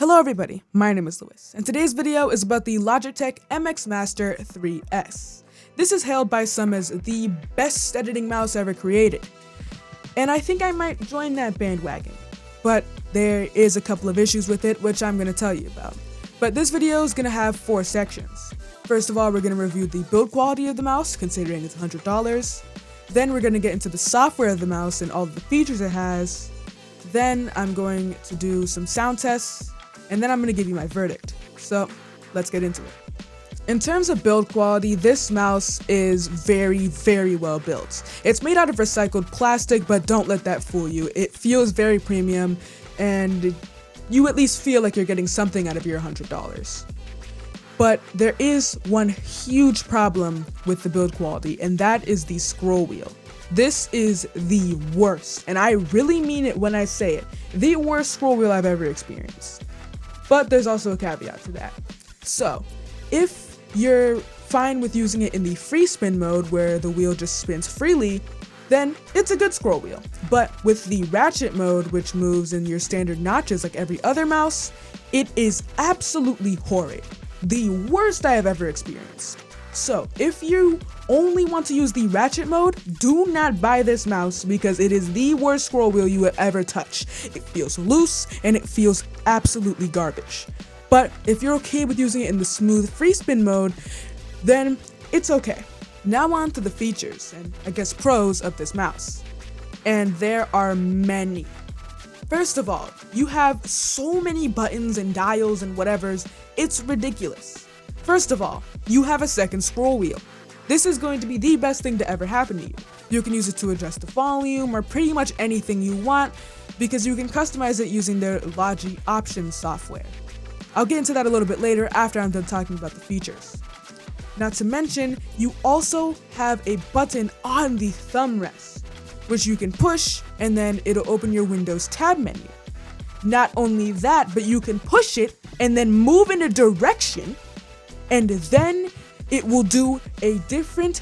Hello everybody, my name is Lewis, and today's video is about the Logitech MX Master 3S. This is hailed by some as the best editing mouse ever created, and I think I might join that bandwagon. But there is a couple of issues with it, which I'm going to tell you about. But this video is going to have 4 sections. First of all, we're going to review the build quality of the mouse, considering it's $100. Then we're going to get into the software of the mouse and all of the features it has. Then I'm going to do some sound tests, and then I'm going to give you my verdict. So let's get into it. In terms of build quality, this mouse is very, very well built. It's made out of recycled plastic, but don't let that fool you. It feels very premium, and you at least feel like you're getting something out of your $100. But there is one huge problem with the build quality, and that is the scroll wheel. This is the worst, and I really mean it when I say it, the worst scroll wheel I've ever experienced. But there's also a caveat to that. So, if you're fine with using it in the free spin mode where the wheel just spins freely, then it's a good scroll wheel. But with the ratchet mode, which moves in your standard notches like every other mouse, it is absolutely horrid. The worst I have ever experienced. So, if you only want to use the ratchet mode, do not buy this mouse because it is the worst scroll wheel you will ever touch. It feels loose and it feels absolutely garbage. But if you're okay with using it in the smooth free spin mode, then it's okay. Now on to the features and I guess pros of this mouse. And there are many. First of all, you have so many buttons and dials and whatevers, it's ridiculous. First of all, you have a second scroll wheel. This is going to be the best thing to ever happen to you. You can use it to adjust the volume or pretty much anything you want because you can customize it using their Logi options software. I'll get into that a little bit later after I'm done talking about the features. Not to mention, you also have a button on the thumb rest, which you can push and then it'll open your Windows tab menu. Not only that, but you can push it and then move in a direction, and then it will do a different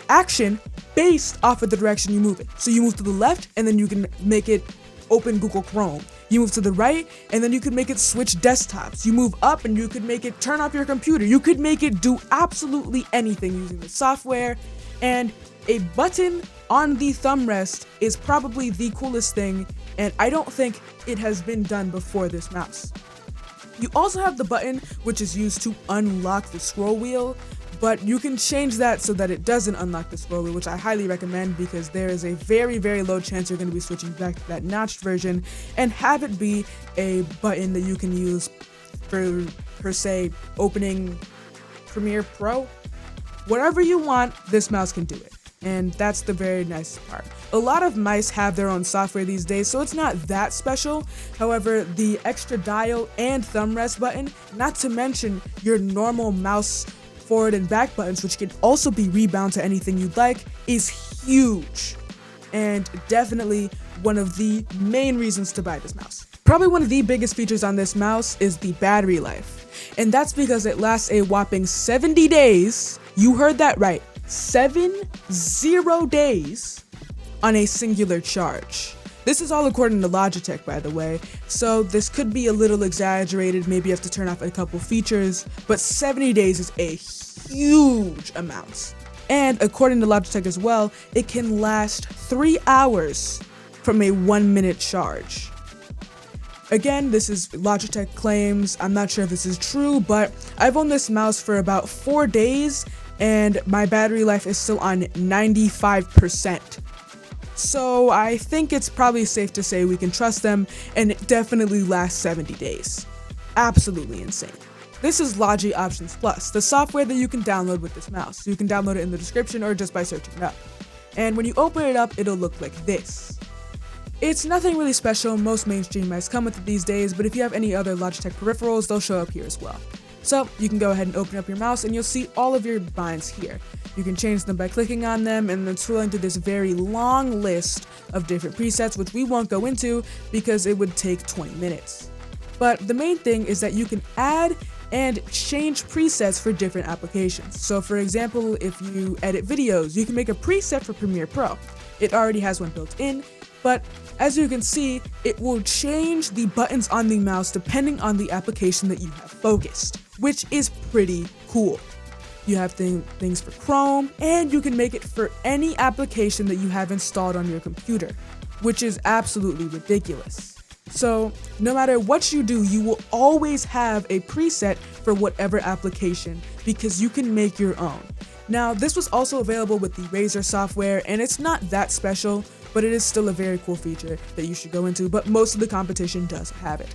action based off of the direction you move it. So you move to the left, and then you can make it open Google Chrome. You move to the right, and then you could make it switch desktops. You move up, and you could make it turn off your computer. You could make it do absolutely anything using the software, and a button on the thumb rest is probably the coolest thing, and I don't think it has been done before this mouse. You also have the button which is used to unlock the scroll wheel, but you can change that so that it doesn't unlock the scroll wheel, which I highly recommend because there is a very, very low chance you're going to be switching back to that notched version, and have it be a button that you can use for, per se, opening Premiere Pro. Whatever you want, this mouse can do it. And that's the very nice part. A lot of mice have their own software these days, so it's not that special. However, the extra dial and thumb rest button, not to mention your normal mouse forward and back buttons, which can also be rebound to anything you'd like, is huge. And definitely one of the main reasons to buy this mouse. Probably one of the biggest features on this mouse is the battery life. And that's because it lasts a whopping 70 days. You heard that right. 70 days on a singular charge. This is all according to Logitech, by the way, so this could be a little exaggerated, maybe you have to turn off a couple features, but 70 days is a huge amount. And according to Logitech as well, it can last 3 hours from a 1-minute charge. Again, this is Logitech claims, I'm not sure if this is true, but I've owned this mouse for about 4 days, and my battery life is still on 95%. So I think it's probably safe to say we can trust them, and it definitely lasts 70 days. Absolutely insane. This is Logi Options Plus, the software that you can download with this mouse. You can download it in the description or just by searching it up. And when you open it up, it'll look like this. It's nothing really special, most mainstream mice come with it these days, but if you have any other Logitech peripherals, they'll show up here as well. So you can go ahead and open up your mouse and you'll see all of your binds here. You can change them by clicking on them and then scrolling through this very long list of different presets, which we won't go into because it would take 20 minutes. But the main thing is that you can add and change presets for different applications. So for example, if you edit videos, you can make a preset for Premiere Pro. It already has one built in, But as you can see, it will change the buttons on the mouse depending on the application that you have focused, which is pretty cool. You have things for Chrome, and you can make it for any application that you have installed on your computer, which is absolutely ridiculous. So no matter what you do, you will always have a preset for whatever application because you can make your own. Now, this was also available with the Razer software, and it's not that special, but it is still a very cool feature that you should go into, but most of the competition does have it.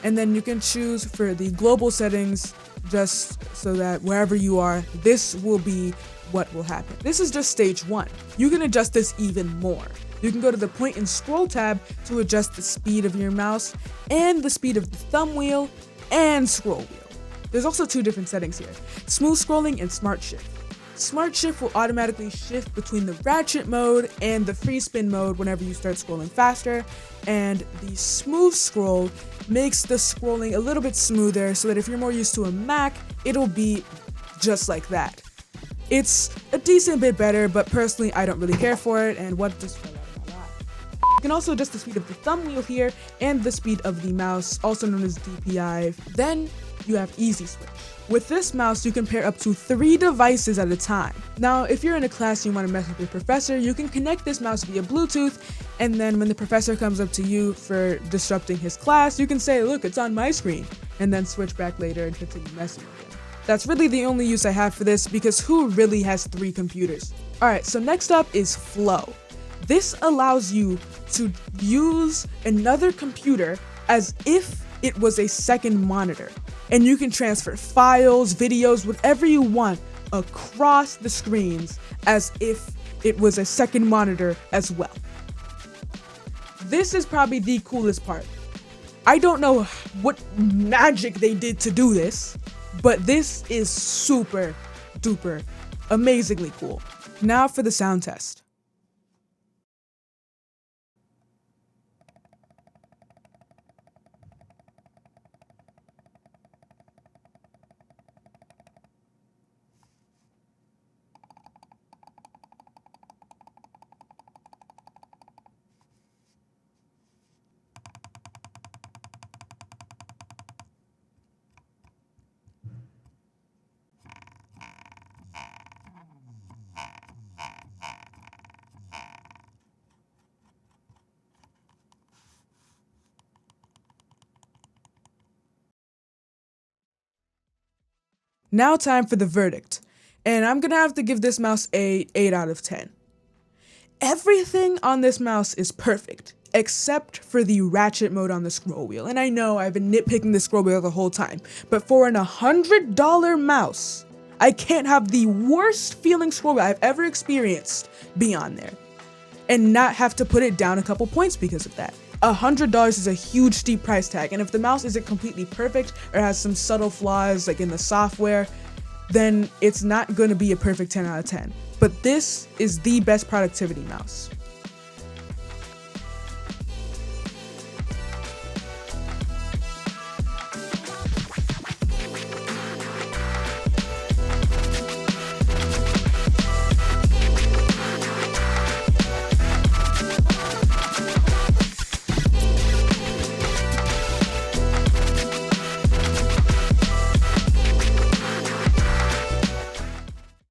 And then you can choose for the global settings, just so that wherever you are, this will be what will happen. This is just stage 1. You can adjust this even more. You can go to the point and scroll tab to adjust the speed of your mouse and the speed of the thumb wheel and scroll wheel. There's also 2 different settings here, smooth scrolling and smart shift. Smart shift will automatically shift between the ratchet mode and the free spin mode whenever you start scrolling faster, and the smooth scroll makes the scrolling a little bit smoother so that if you're more used to a Mac, it'll be just like that. It's a decent bit better, but personally I don't really care for it, and what just fell out of my lap. You can also adjust the speed of the thumb wheel here and the speed of the mouse, also known as DPI. Then you have easy switch. With this mouse, you can pair up to 3 devices at a time. Now, if you're in a class and you want to mess with your professor, you can connect this mouse via Bluetooth, and then when the professor comes up to you for disrupting his class, you can say, look, it's on my screen, and then switch back later and continue messing with him. That's really the only use I have for this, because who really has 3 computers? Alright, so next up is Flow. This allows you to use another computer as if it was a second monitor, and you can transfer files, videos, whatever you want across the screens as if it was a second monitor as well. This is probably the coolest part. I don't know what magic they did to do this, but this is super duper amazingly cool. Now for the sound test. Now time for the verdict, and I'm gonna have to give this mouse a 8 out of 10. Everything on this mouse is perfect, except for the ratchet mode on the scroll wheel. And I know I've been nitpicking the scroll wheel the whole time, but for an $100 mouse, I can't have the worst feeling scroll wheel I've ever experienced be on there, and not have to put it down a couple points because of that. $100 is a huge steep price tag, and if the mouse isn't completely perfect or has some subtle flaws like in the software, then it's not going to be a perfect 10 out of 10. But this is the best productivity mouse.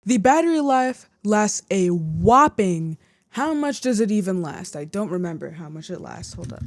The battery life lasts a whopping, how much does it even last? I don't remember how much it lasts, hold up.